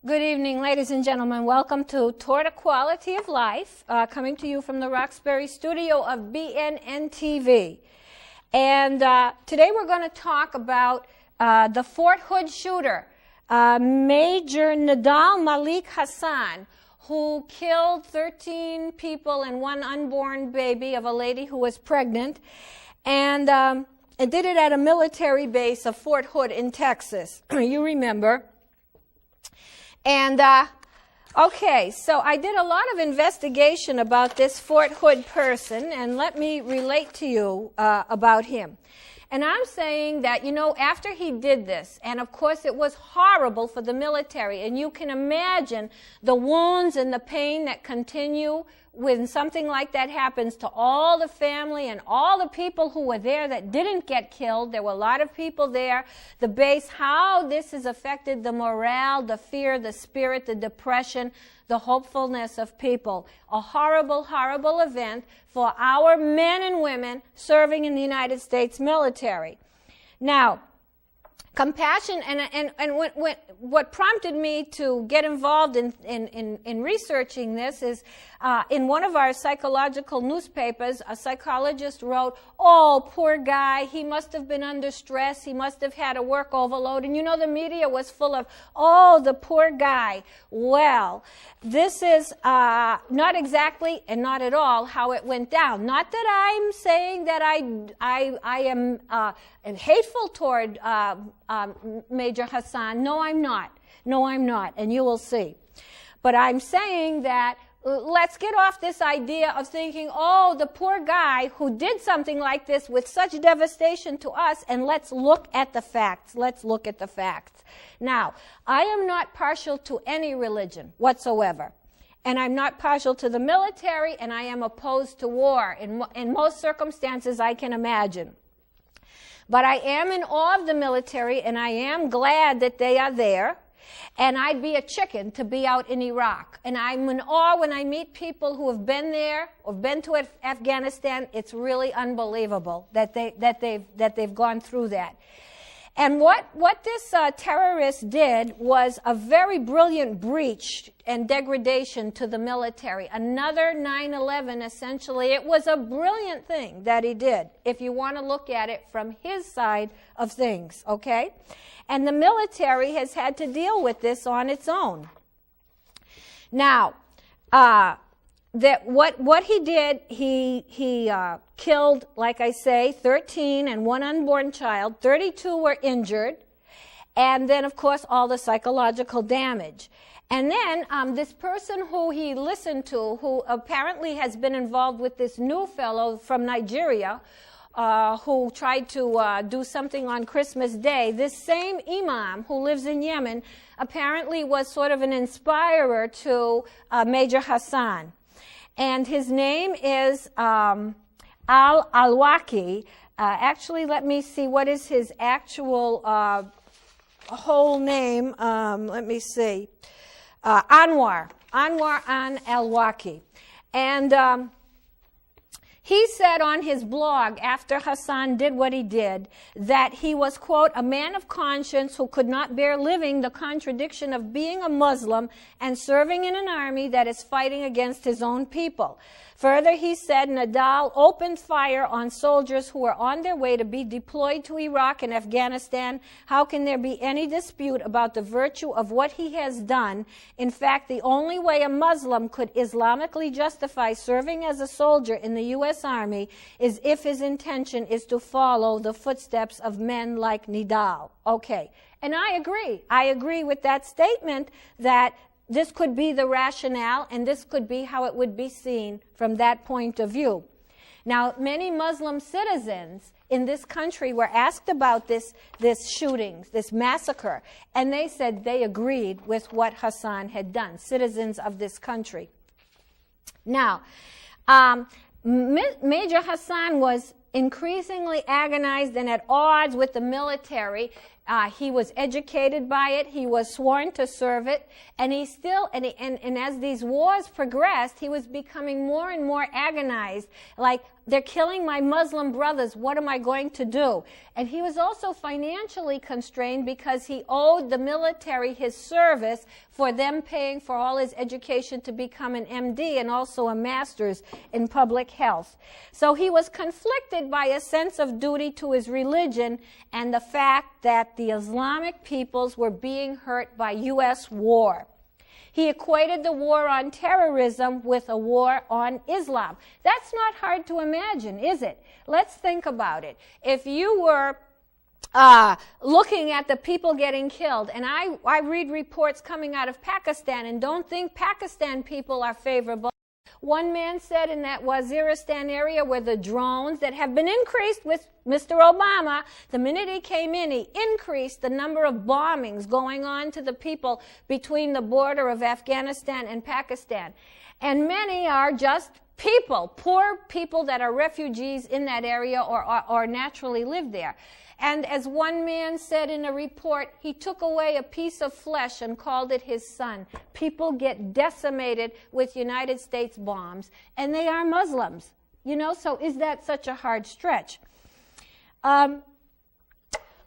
Good evening, ladies and gentlemen. Welcome to Toward a Quality of Life, coming to you from the Roxbury studio of BNN TV. And today we're going to talk about the Fort Hood shooter, Major Nidal Hasan, who killed 13 people and one unborn baby of a lady who was pregnant, and did it at a military base of Fort Hood in Texas. You remember. And, okay, so I did a lot of investigation about this Fort Hood person, and let me relate to you about him. And I'm saying that, you know, after he did this, and of course it was horrible for the military, and you can imagine the wounds and the pain that continue when something like that happens to all the family and all the people who were there that didn't get killed. There were a lot of people there. The base, how this has affected the morale, the fear, the spirit, the depression, the hopefulness of people. A horrible, horrible event for our men and women serving in the United States military. Now, compassion, and what prompted me to get involved in researching this is in one of our psychological newspapers, a psychologist wrote, "Oh, poor guy, he must have been under stress, he must have had a work overload." And you know, the media was full of, "Oh, the poor guy." Well, this is not exactly and not at all how it went down. Not that I'm saying that I am hateful toward Major Hasan. No, I'm not. No, I'm not, and you will see. But I'm saying that let's get off this idea of thinking, oh, the poor guy who did something like this with such devastation to us, and let's look at the facts. Let's look at the facts. Now, I am not partial to any religion whatsoever. And I'm not partial to the military, and I am opposed to war in most circumstances I can imagine. But I am in awe of the military, and I am glad that they are there. And I'd be a chicken to be out in Iraq. And I'm in awe when I meet people who have been there or been to Afghanistan. It's really unbelievable that they've gone through that. And what this terrorist did was a very brilliant breach and degradation to the military. Another 9/11, essentially. It was a brilliant thing that he did, if you want to look at it from his side of things, okay? And the military has had to deal with this on its own. Now, what he did, he killed, like I say, 13 and one unborn child. 32 were injured. And then, of course, all the psychological damage. And then this person who he listened to, who apparently has been involved with this new fellow from Nigeria, who tried to do something on Christmas Day, this same imam who lives in Yemen apparently was sort of an inspirer to Major Hasan. And his name is Al-Awlaki. Actually, let me see, what is his actual whole name? Let me see. Anwar Al-Awlaki. And he said on his blog, after Hasan did what he did, that he was, quote, a man of conscience who could not bear living the contradiction of being a Muslim and serving in an army that is fighting against his own people. Further, he said, Nidal opened fire on soldiers who were on their way to be deployed to Iraq and Afghanistan. How can there be any dispute about the virtue of what he has done? In fact, the only way a Muslim could Islamically justify serving as a soldier in the U.S. Army is if his intention is to follow the footsteps of men like Nidal. Okay, and I agree. I agree with that statement that this could be the rationale, and this could be how it would be seen from that point of view. Now, many Muslim citizens in this country were asked about this shooting, this massacre, and they said they agreed with what Hasan had done, citizens of this country. Now, Major Hasan was increasingly agonized and at odds with the military. He was educated by it. He was sworn to serve it. And he still, and as these wars progressed, he was becoming more and more agonized. Like, they're killing my Muslim brothers. What am I going to do? And he was also financially constrained because he owed the military his service for them paying for all his education to become an MD and also a master's in public health. So he was conflicted by a sense of duty to his religion and the fact that the Islamic peoples were being hurt by U.S. war. He equated the war on terrorism with a war on Islam. That's not hard to imagine, is it? Let's think about it. If you were looking at the people getting killed, and I read reports coming out of Pakistan and don't think Pakistan people are favorable. One man said in that Waziristan area where the drones that have been increased with Mr. Obama, the minute he came in, he increased the number of bombings going on to the people between the border of Afghanistan and Pakistan. And many are just people, poor people that are refugees in that area or naturally live there. And as one man said in a report, he took away a piece of flesh and called it his son. People get decimated with United States bombs, and they are Muslims. You know, so is that such a hard stretch?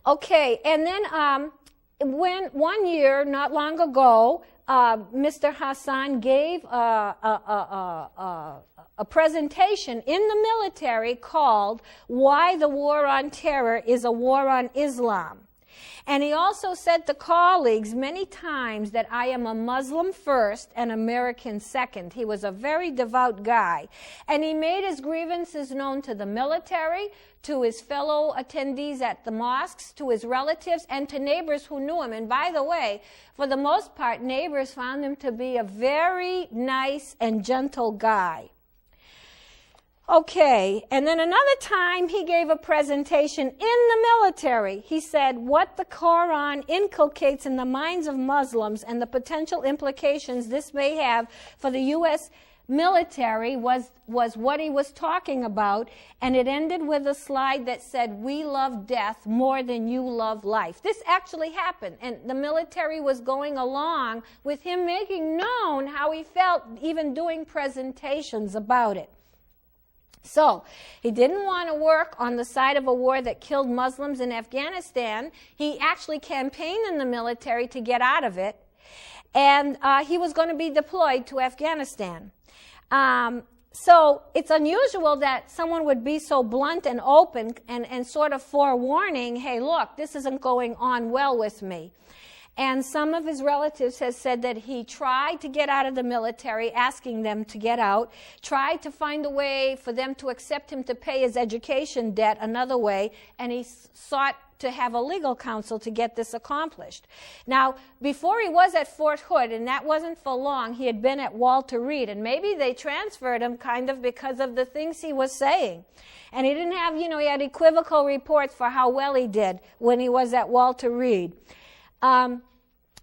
Okay, and then when 1 year, not long ago, Mr. Hasan gave a presentation in the military called Why the War on Terror is a War on Islam. And he also said to colleagues many times that I am a Muslim first and American second. He was a very devout guy. And he made his grievances known to the military, to his fellow attendees at the mosques, to his relatives, and to neighbors who knew him. And by the way, for the most part, neighbors found him to be a very nice and gentle guy. Okay, and then another time he gave a presentation in the military. He said what the Quran inculcates in the minds of Muslims and the potential implications this may have for the U.S. military was what he was talking about, and it ended with a slide that said, we love death more than you love life. This actually happened, and the military was going along with him making known how he felt, even doing presentations about it. So, he didn't want to work on the side of a war that killed Muslims in Afghanistan. He actually campaigned in the military to get out of it, and he was going to be deployed to Afghanistan. So, it's unusual that someone would be so blunt and open and sort of forewarning, hey, look, this isn't going on well with me. And some of his relatives have said that he tried to get out of the military, asking them to get out, tried to find a way for them to accept him to pay his education debt another way, and he sought to have a legal counsel to get this accomplished. Now, before he was at Fort Hood, and that wasn't for long, he had been at Walter Reed, and maybe they transferred him kind of because of the things he was saying. And he didn't have, he had equivocal reports for how well he did when he was at Walter Reed.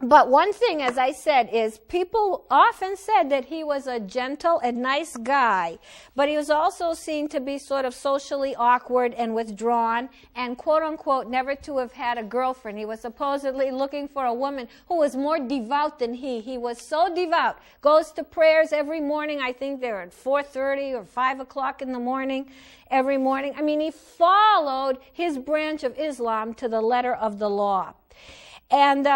But one thing, as I said, is people often said that he was a gentle and nice guy, but he was also seen to be sort of socially awkward and withdrawn and, quote-unquote, never to have had a girlfriend. He was supposedly looking for a woman who was more devout than he. He was so devout, goes to prayers every morning. I think they're at 4:30 or 5 o'clock in the morning every morning. I mean, he followed his branch of Islam to the letter of the law. And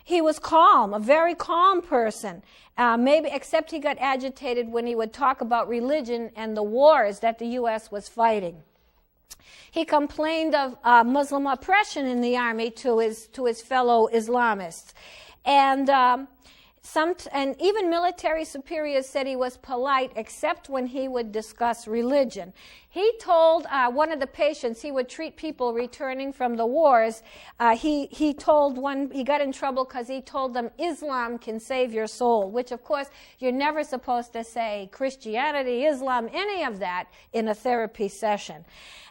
he was calm, a very calm person, maybe except he got agitated when he would talk about religion and the wars that the U.S. was fighting. He complained of Muslim oppression in the army to his fellow Islamists. And even military superiors said he was polite, except when he would discuss religion. He told one of the patients, he would treat people returning from the wars, he told one, he got in trouble because he told them Islam can save your soul, which of course you're never supposed to say Christianity, Islam, any of that in a therapy session.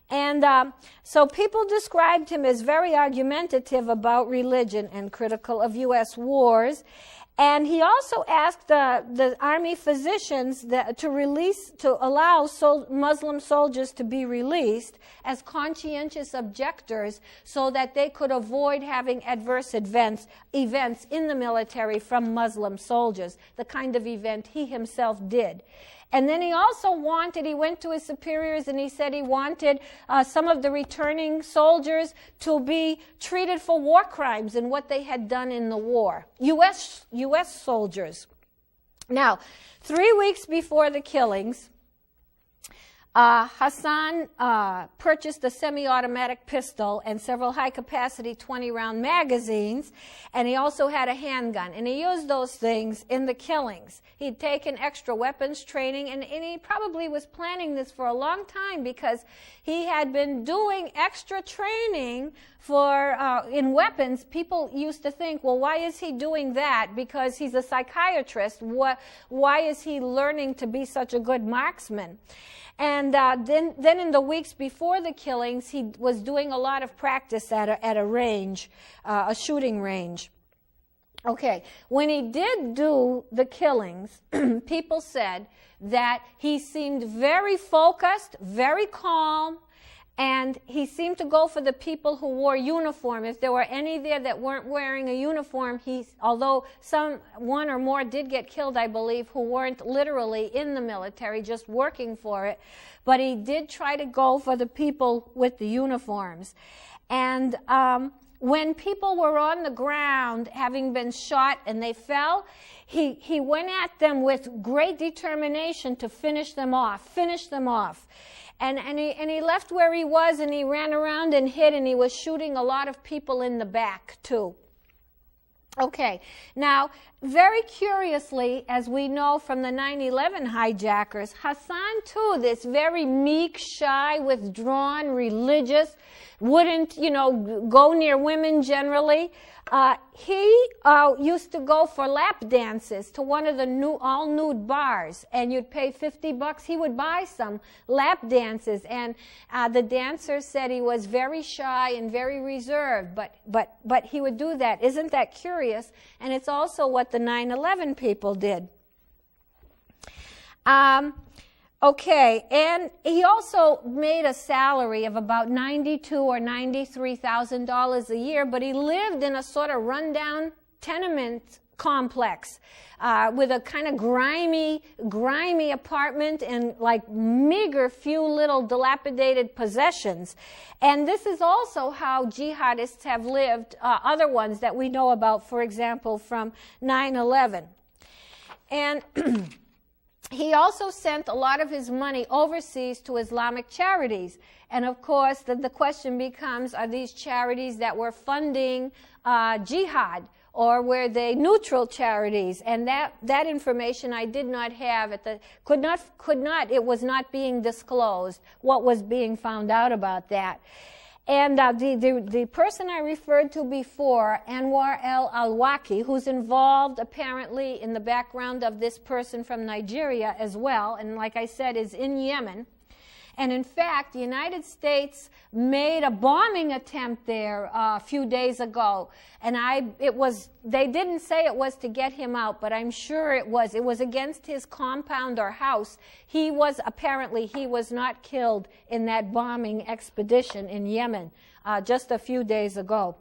And so people described him as very argumentative about religion and critical of U.S. wars. And he also asked the army physicians to allow Muslim soldiers to be released as conscientious objectors so that they could avoid having adverse events in the military from Muslim soldiers, the kind of event he himself did. And then he also he went to his superiors and he said he wanted some of the returning soldiers to be treated for war crimes and what they had done in the war. U.S. soldiers. Now, 3 weeks before the killings, Hasan purchased a semi-automatic pistol and several high-capacity 20-round magazines, and he also had a handgun, and he used those things in the killings. He'd taken extra weapons training, and he probably was planning this for a long time because he had been doing extra training in weapons. People used to think, well, why is he doing that? Because he's a psychiatrist. Why is he learning to be such a good marksman? And then in the weeks before the killings, he was doing a lot of practice at a range, a shooting range. Okay, when he did do the killings, people said that he seemed very focused, very calm, and he seemed to go for the people who wore uniform. If there were any there that weren't wearing a uniform, although one or more did get killed, I believe, who weren't literally in the military, just working for it, but he did try to go for the people with the uniforms. And when people were on the ground, having been shot and they fell, he went at them with great determination to finish them off. And he left where he was and he ran around and hid, and he was shooting a lot of people in the back too. Okay, now very curiously, as we know from the 9/11 hijackers, Hasan too, this very meek, shy, withdrawn, religious, wouldn't, go near women generally. He used to go for lap dances to one of the all-nude bars, and you'd pay $50. He would buy some lap dances, and the dancers said he was very shy and very reserved, but he would do that. Isn't that curious? And it's also what the 9/11 people did. Okay, and he also made a salary of about $92,000 or $93,000 a year, but he lived in a sort of rundown tenement complex with a kind of grimy apartment and like meager few little dilapidated possessions. And this is also how jihadists have lived, other ones that we know about, for example, from 9/11. And he also sent a lot of his money overseas to Islamic charities. And of course, the question becomes, are these charities that were funding jihad, or were they neutral charities? And that information I did not have it was not being disclosed what was being found out about that. And the person I referred to before, Anwar al-Awlaki, who's involved apparently in the background of this person from Nigeria as well, and like I said, is in Yemen. And in fact, the United States made a bombing attempt there a few days ago. And they didn't say it was to get him out, but I'm sure it was. It was against his compound or house. He was not killed in that bombing expedition in Yemen just a few days ago.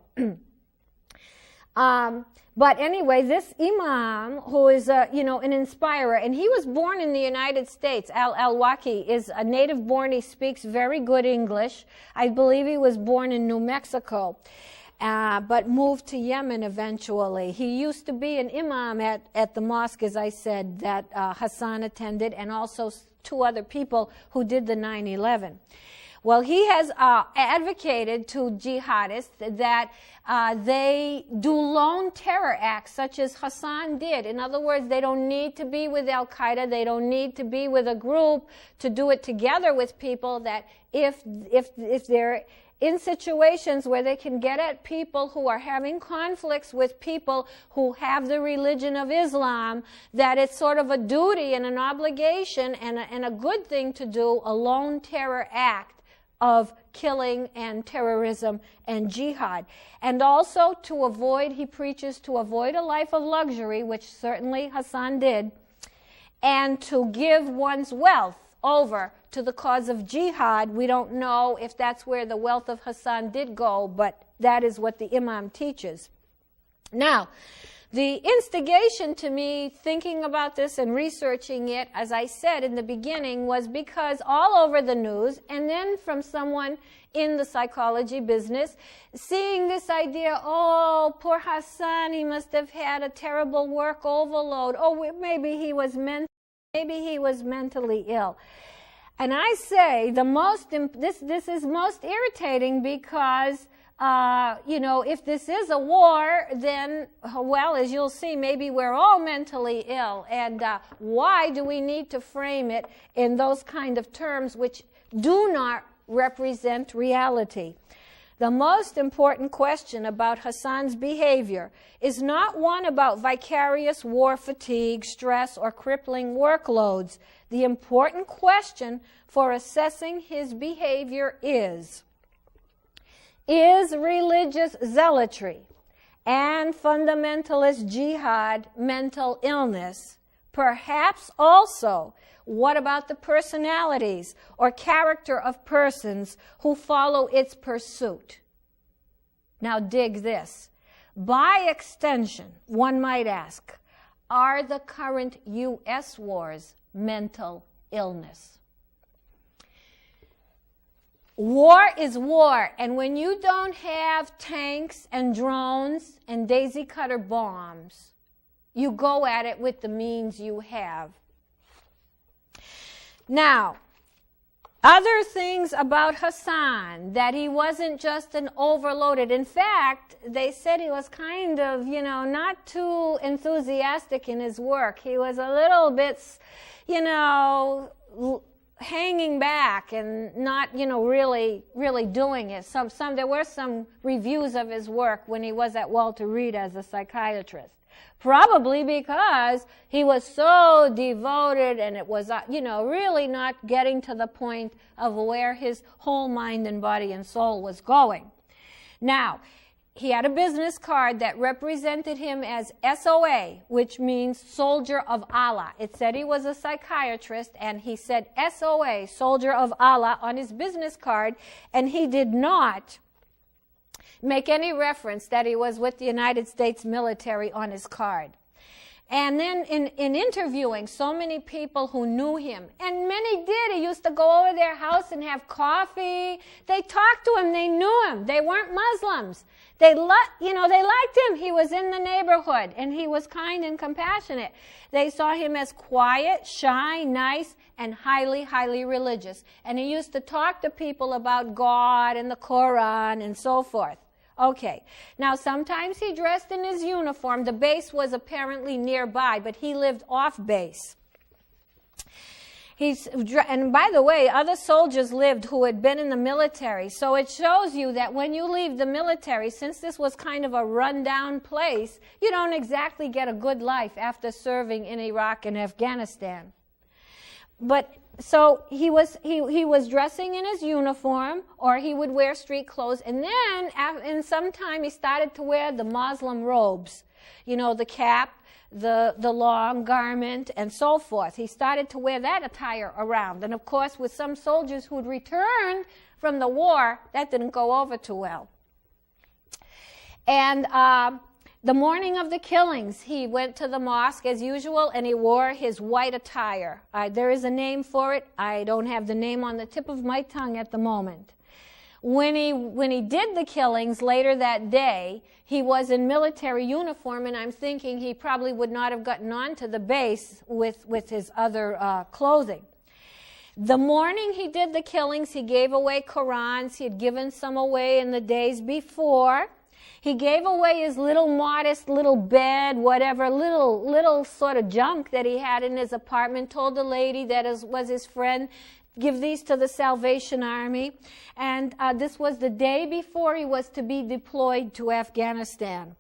But anyway, this imam, who is an inspirer, and he was born in the United States. Al-Awlaki is a native born. He speaks very good English. I believe he was born in New Mexico, but moved to Yemen eventually. He used to be an imam at the mosque, as I said, that Hasan attended, and also two other people who did the 9/11. Well, he has advocated to jihadists that they do lone terror acts such as Hasan did. In other words, they don't need to be with Al-Qaeda. They don't need to be with a group to do it together with people. That if they're in situations where they can get at people who are having conflicts with people who have the religion of Islam, that it's sort of a duty and an obligation and a good thing to do a lone terror act of killing and terrorism and jihad. And also he preaches to avoid a life of luxury, which certainly Hasan did, and to give one's wealth over to the cause of jihad. We don't know if that's where the wealth of Hasan did go, but that is what the imam teaches. Now, The instigation to me thinking about this and researching it, as I said in the beginning, was because all over the news, and then from someone in the psychology business, seeing this idea, oh, poor Hasan, he must have had a terrible work overload. Oh, maybe he was mentally ill. And I say this is most irritating because if this is a war, then, well, as you'll see, maybe we're all mentally ill. And why do we need to frame it in those kind of terms which do not represent reality? The most important question about Hasan's behavior is not one about vicarious war fatigue, stress, or crippling workloads. The important question for assessing his behavior is religious zealotry and fundamentalist jihad mental illness? Perhaps also, what about the personalities or character of persons who follow its pursuit? Now dig this. By extension, one might ask, are the current U.S. wars mental illness? War is war, and when you don't have tanks and drones and daisy cutter bombs, you go at it with the means you have. Now, other things about Hasan, that he wasn't just an overloaded. In fact, they said he was kind of, not too enthusiastic in his work. He was a little bit, hanging back and not, really doing it. There were some reviews of his work when he was at Walter Reed as a psychiatrist. Probably because he was so devoted and it was, really not getting to the point of where his whole mind and body and soul was going. Now, he had a business card that represented him as SOA, which means Soldier of Allah. It said he was a psychiatrist, and he said SOA, Soldier of Allah, on his business card, and he did not make any reference that he was with the United States military on his card. And then in interviewing so many people who knew him, and many did, he used to go over their house and have coffee. They talked to him. They knew him. They weren't Muslims. They liked him. He was in the neighborhood, and he was kind and compassionate. They saw him as quiet, shy, nice, and highly, highly religious. And he used to talk to people about God and the Quran and so forth. Okay, now sometimes he dressed in his uniform. The base was apparently nearby, but he lived off base. And by the way, other soldiers lived who had been in the military. So it shows you that when you leave the military, since this was kind of a rundown place, you don't exactly get a good life after serving in Iraq and Afghanistan. But so he was dressing in his uniform, or he would wear street clothes, and then in some time he started to wear the Muslim robes, the cap, the long garment, and so forth. He started to wear that attire around, and of course with some soldiers who'd returned from the war, that didn't go over too well. And the morning of the killings, he went to the mosque as usual, and he wore his white attire. There is a name for it. I don't have the name on the tip of my tongue at the moment. When he did the killings later that day, he was in military uniform, and I'm thinking he probably would not have gotten onto the base with his other clothing. The morning he did the killings, he gave away Qurans. He had given some away in the days before. He gave away his little modest little bed, whatever, little sort of junk that he had in his apartment, told the lady that was his friend, give these to the Salvation Army. And this was the day before he was to be deployed to Afghanistan.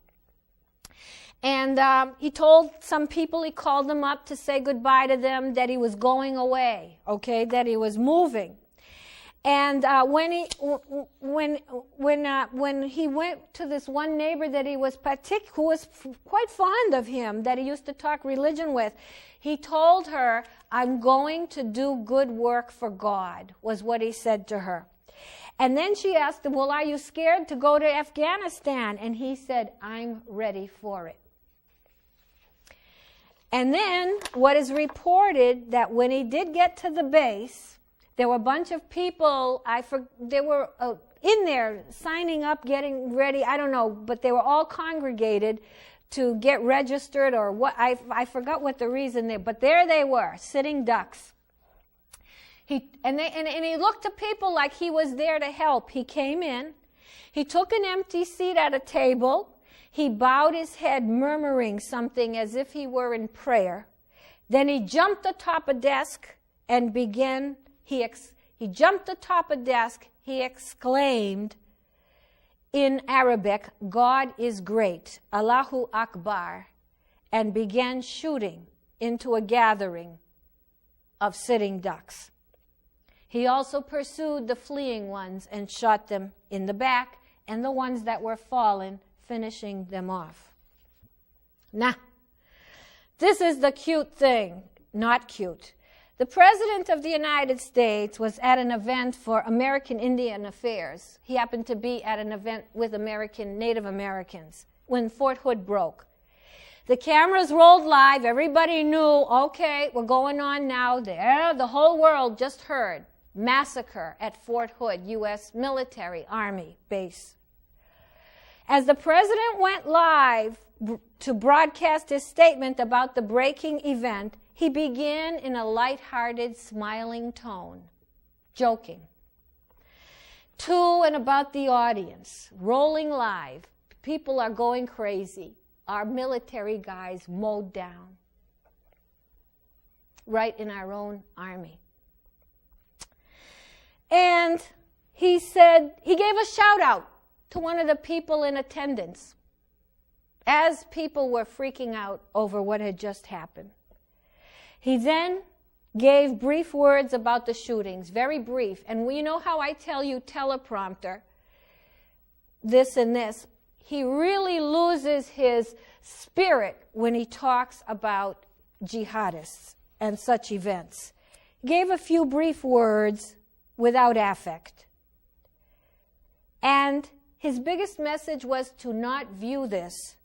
And he told some people, he called them up to say goodbye to them, that he was going away, okay, that he was moving. And when he went to this one neighbor that he was who was quite fond of him, that he used to talk religion with, he told her, "I'm going to do good work for God," was what he said to her. And then she asked him, "Well, are you scared to go to Afghanistan?" And he said, "I'm ready for it." And then what is reported that when he did get to the base, there were a bunch of people, they were in there signing up, getting ready, I don't know, but they were all congregated to get registered or what, I forgot what the reason they, but there they were, sitting ducks. He looked to people like he was there to help. He came in, he took an empty seat at a table, he bowed his head murmuring something as if he were in prayer. Then he jumped atop a desk and began, he jumped atop a desk, he exclaimed in Arabic, "God is great, Allahu Akbar," and began shooting into a gathering of sitting ducks. He also pursued the fleeing ones and shot them in the back, and the ones that were fallen, finishing them off. Now, this is the cute thing, not cute. The President of the United States was at an event for American Indian Affairs. He happened to be at an event with Native Americans when Fort Hood broke. The cameras rolled live. Everybody knew, okay, we're going on now. The whole world just heard massacre at Fort Hood, U.S. military Army base. As the President went live to broadcast his statement about the breaking event, he began in a light-hearted, smiling tone, joking. To and about the audience, rolling live. People are going crazy. Our military guys mowed down. Right in our own army. And he said, he gave a shout out to one of the people in attendance as people were freaking out over what had just happened. He then gave brief words about the shootings, very brief. And you know how I tell you teleprompter, this and this. He really loses his spirit when he talks about jihadists and such events. He gave a few brief words without affect. And his biggest message was to not view this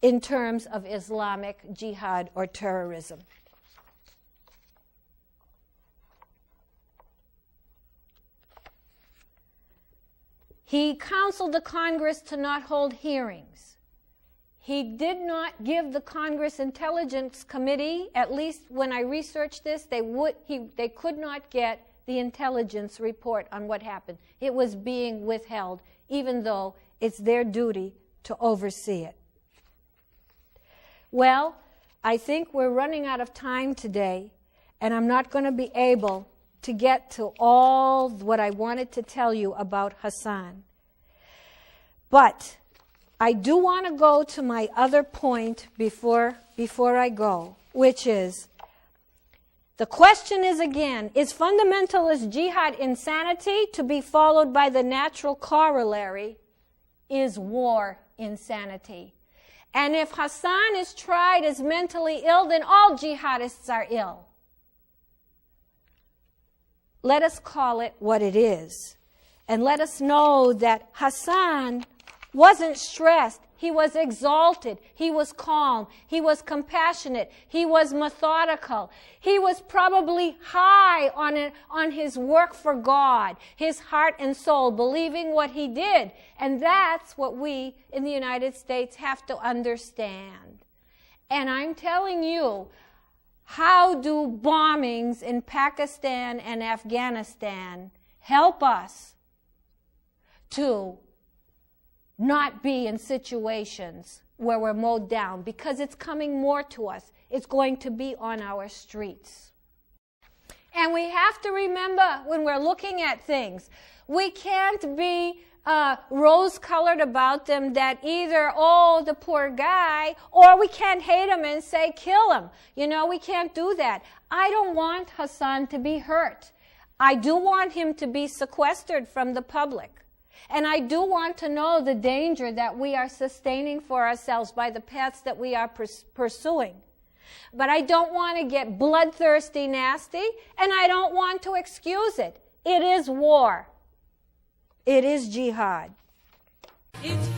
in terms of Islamic jihad or terrorism. He counseled the Congress to not hold hearings. He did not give the Congress Intelligence Committee, at least when I researched this, they could not get the intelligence report on what happened. It was being withheld, even though it's their duty to oversee it. Well, I think we're running out of time today, and I'm not going to be able to get to all what I wanted to tell you about Hasan. But I do want to go to my other point before I go, which is, the question is again, is fundamentalist jihad insanity to be followed by the natural corollary, is war insanity? And if Hasan is tried as mentally ill, then all jihadists are ill. Let us call it what it is. And let us know that Hasan wasn't stressed. He was exalted. He was calm. He was compassionate. He was methodical. He was probably high on his work for God, his heart and soul, believing what he did. And that's what we in the United States have to understand. And I'm telling you, how do bombings in Pakistan and Afghanistan help us to not be in situations where we're mowed down? Because it's coming more to us. It's going to be on our streets. And we have to remember when we're looking at things, we can't be rose-colored about them, that either, oh, the poor guy, or we can't hate him and say, kill him. You know, we can't do that. I don't want Hasan to be hurt. I do want him to be sequestered from the public. And I do want to know the danger that we are sustaining for ourselves by the paths that we are pursuing. But I don't want to get bloodthirsty nasty, and I don't want to excuse it. It is war. It is jihad. It's